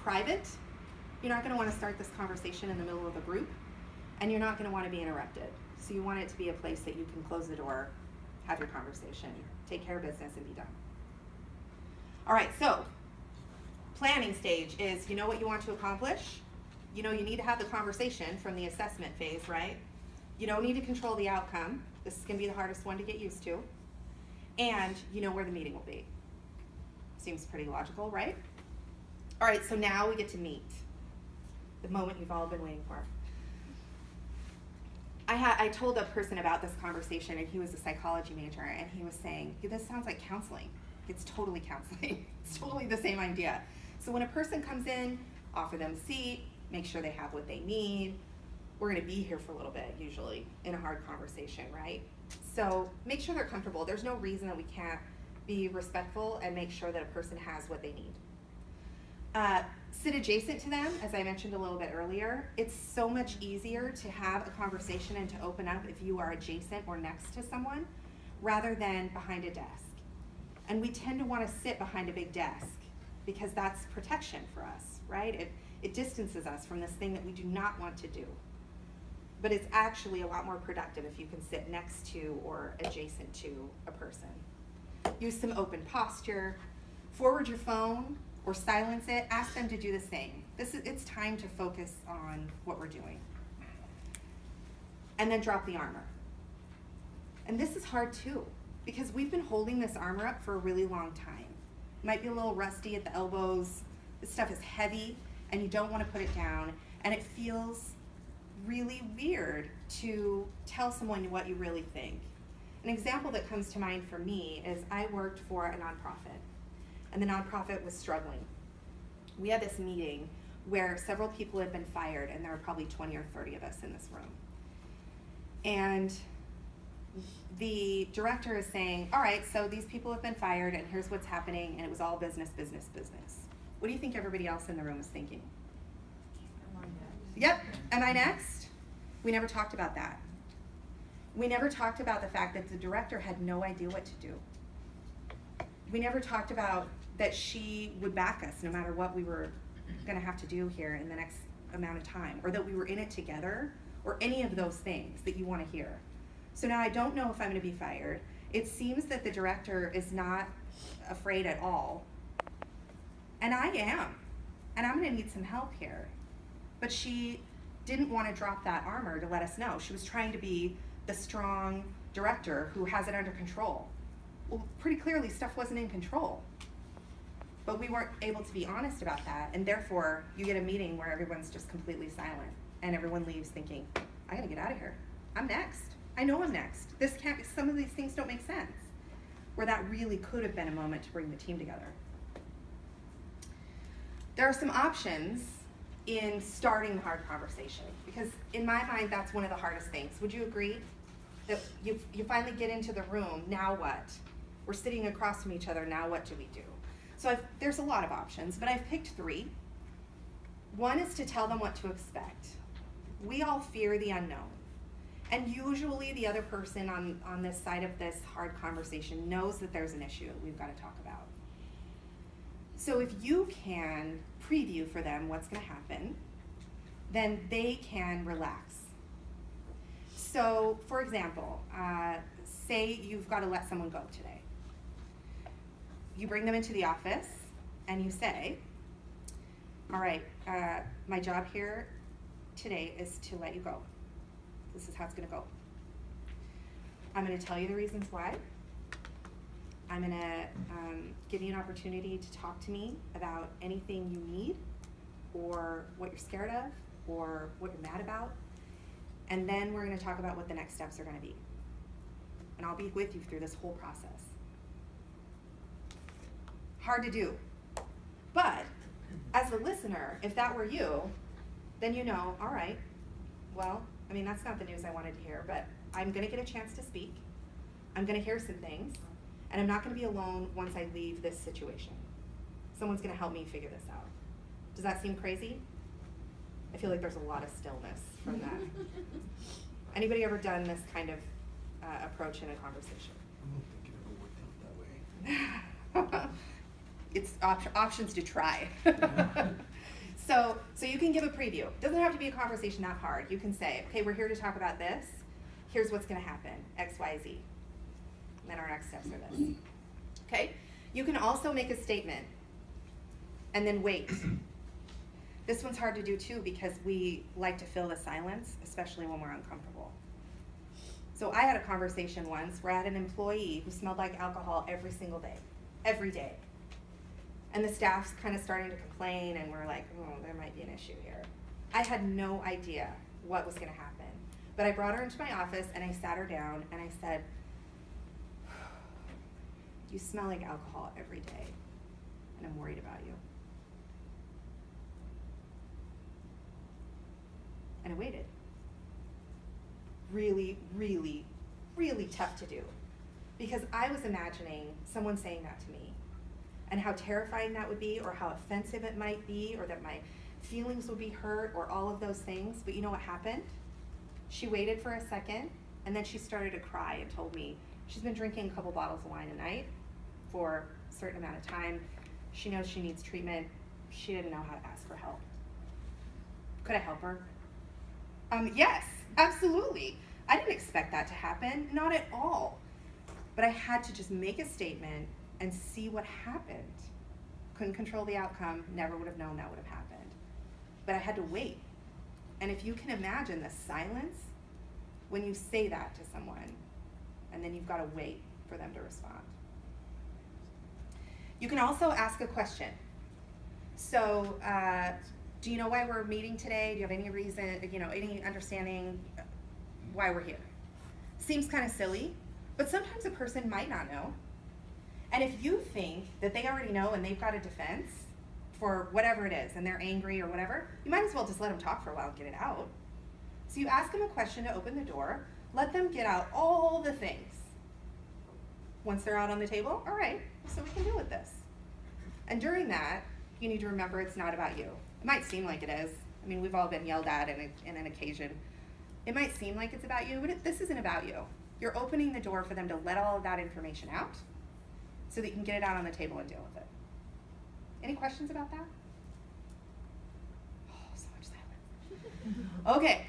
private, you're not going to want to start this conversation in the middle of a group, and you're not going to want to be interrupted. So you want it to be a place that you can close the door, have your conversation, take care of business, and be done. All right, so planning stage is, you know what you want to accomplish. You know you need to have the conversation from the assessment phase, right? You don't need to control the outcome. This is going to be the hardest one to get used to. And you know where the meeting will be. Seems pretty logical, right? All right, so now we get to meet. The moment you've all been waiting for. I told a person about this conversation, and he was a psychology major, and he was saying, this sounds like counseling. It's totally counseling. It's totally the same idea. So when a person comes in, offer them a seat, make sure they have what they need. We're going to be here for a little bit, usually, in a hard conversation, right? So make sure they're comfortable. There's no reason that we can't be respectful and make sure that a person has what they need. Sit adjacent to them, as I mentioned a little bit earlier. It's so much easier to have a conversation and to open up if you are adjacent or next to someone rather than behind a desk. And we tend to want to sit behind a big desk because that's protection for us, right? It distances us from this thing that we do not want to do. But it's actually a lot more productive if you can sit next to or adjacent to a person. Use some open posture, forward your phone, or silence it. Ask them to do the same. It's time to focus on what we're doing. And then drop the armor. And this is hard too, because we've been holding this armor up for a really long time. Might be a little rusty at the elbows. This stuff is heavy, and you don't want to put it down, and it feels really weird to tell someone what you really think. An example that comes to mind for me is I worked for a nonprofit, and the nonprofit was struggling. We had this meeting where several people had been fired, and there were probably 20 or 30 of us in this room. And the director is saying, all right, so these people have been fired, and here's what's happening, and it was all business, business, business. What do you think everybody else in the room was thinking? Yep, am I next? We never talked about that. We never talked about the fact that the director had no idea what to do. We never talked about that she would back us no matter what we were going to have to do here in the next amount of time, or that we were in it together, or any of those things that you want to hear. So now I don't know if I'm going to be fired. It seems that the director is not afraid at all. And I am. And I'm going to need some help here. But she didn't want to drop that armor to let us know. She was trying to be the strong director who has it under control. Well, pretty clearly stuff wasn't in control. But we weren't able to be honest about that, and therefore you get a meeting where everyone's just completely silent, and everyone leaves thinking, I gotta get out of here. I'm next. I know I'm next. Some of these things don't make sense. Where that really could have been a moment to bring the team together. There are some options in starting the hard conversation, because in my mind that's one of the hardest things. Would you agree? That you finally get into the room, now what? We're sitting across from each other, now what do we do? So there's a lot of options, but I've picked 3. One is to tell them what to expect. We all fear the unknown. And usually the other person on this side of this hard conversation knows that there's an issue that we've got to talk about. So if you can preview for them what's going to happen, then they can relax. So, for example, say you've got to let someone go today. You bring them into the office and you say, all right, my job here today is to let you go. This is how it's going to go. I'm going to tell you the reasons why. I'm going to give you an opportunity to talk to me about anything you need, or what you're scared of, or what you're mad about. And then we're going to talk about what the next steps are going to be. And I'll be with you through this whole process. Hard to do. But as a listener, if that were you, then you know, all right, well, I mean, that's not the news I wanted to hear, but I'm going to get a chance to speak. I'm going to hear some things. And I'm not going to be alone once I leave this situation. Someone's going to help me figure this out. Does that seem crazy? I feel like there's a lot of stillness from that. Anybody ever done this kind of approach in a conversation? I don't think it ever worked out that way. it's options to try. So you can give a preview. It doesn't have to be a conversation that hard. You can say, okay, we're here to talk about this. Here's what's gonna happen, X, Y, Z. And then our next steps are this. Okay? You can also make a statement and then wait. This one's hard to do too because we like to fill the silence, especially when we're uncomfortable. So I had a conversation once where I had an employee who smelled like alcohol every single day, every day. And the staff's kind of starting to complain and we're like, oh, there might be an issue here. I had no idea what was gonna happen. But I brought her into my office and I sat her down and I said, you smell like alcohol every day and I'm worried about you. And I waited. Really, really, really tough to do. Because I was imagining someone saying that to me and how terrifying that would be or how offensive it might be or that my feelings would be hurt or all of those things. But you know what happened? She waited for a second and then she started to cry and told me she's been drinking a couple bottles of wine a night for a certain amount of time. She knows she needs treatment. She didn't know how to ask for help. Could I help her? Yes, absolutely. I didn't expect that to happen, not at all. But I had to just make a statement and see what happened. Couldn't control the outcome, never would have known that would have happened. But I had to wait. And if you can imagine the silence when you say that to someone, and then you've got to wait for them to respond. You can also ask a question. So, do you know why we're meeting today? Do you have any reason, any understanding why we're here? Seems kind of silly, but sometimes a person might not know. And if you think that they already know and they've got a defense for whatever it is, and they're angry or whatever, you might as well just let them talk for a while and get it out. So you ask them a question to open the door, let them get out all the things. Once they're out on the table, all right, so we can deal with this. And during that, you need to remember it's not about you. It might seem like it is. I mean, we've all been yelled at in an occasion. It might seem like it's about you, but this isn't about you. You're opening the door for them to let all of that information out so that you can get it out on the table and deal with it. Any questions about that? Oh, so much silence. Okay,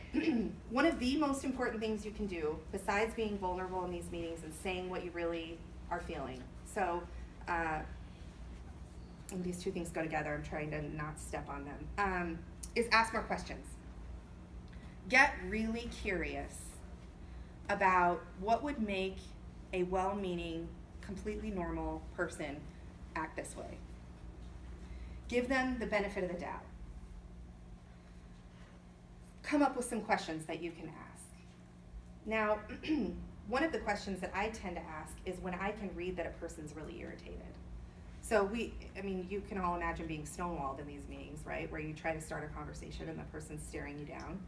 one of the most important things you can do, besides being vulnerable in these meetings and saying what you really are feeling. So, and these two things go together, I'm trying to not step on them, is ask more questions. Get really curious about what would make a well-meaning, completely normal person act this way. Give them the benefit of the doubt. Come up with some questions that you can ask. Now, one of the questions that I tend to ask is when I can read that a person's really irritated. So you can all imagine being stonewalled in these meetings, right? Where you try to start a conversation and the person's staring you down.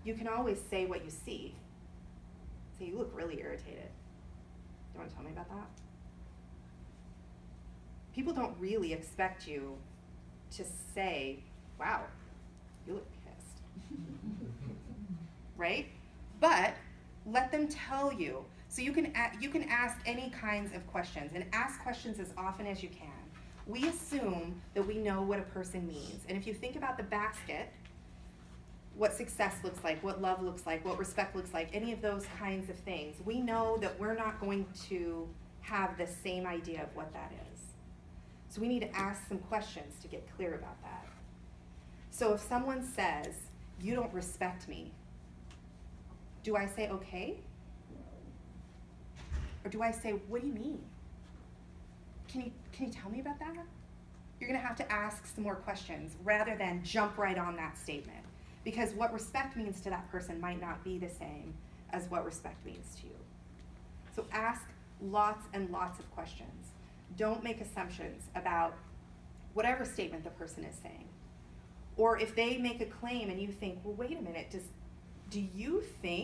You can always say what you see. Say, you look really irritated. You want to tell me about that? People don't really expect you to say, wow, you look pissed. Right? But let them tell you. So you can ask any kinds of questions and ask questions as often as you can. We assume that we know what a person means. And if you think about the basket, what success looks like, what love looks like, what respect looks like, any of those kinds of things, we know that we're not going to have the same idea of what that is. So we need to ask some questions to get clear about that. So if someone says, you don't respect me, do I say, okay? Or do I say, what do you mean? Can you tell me about that? You're gonna have to ask some more questions rather than jump right on that statement. Because what respect means to that person might not be the same as what respect means to you. So ask lots and lots of questions. Don't make assumptions about whatever statement the person is saying. Or if they make a claim and you think, well, wait a minute, do you think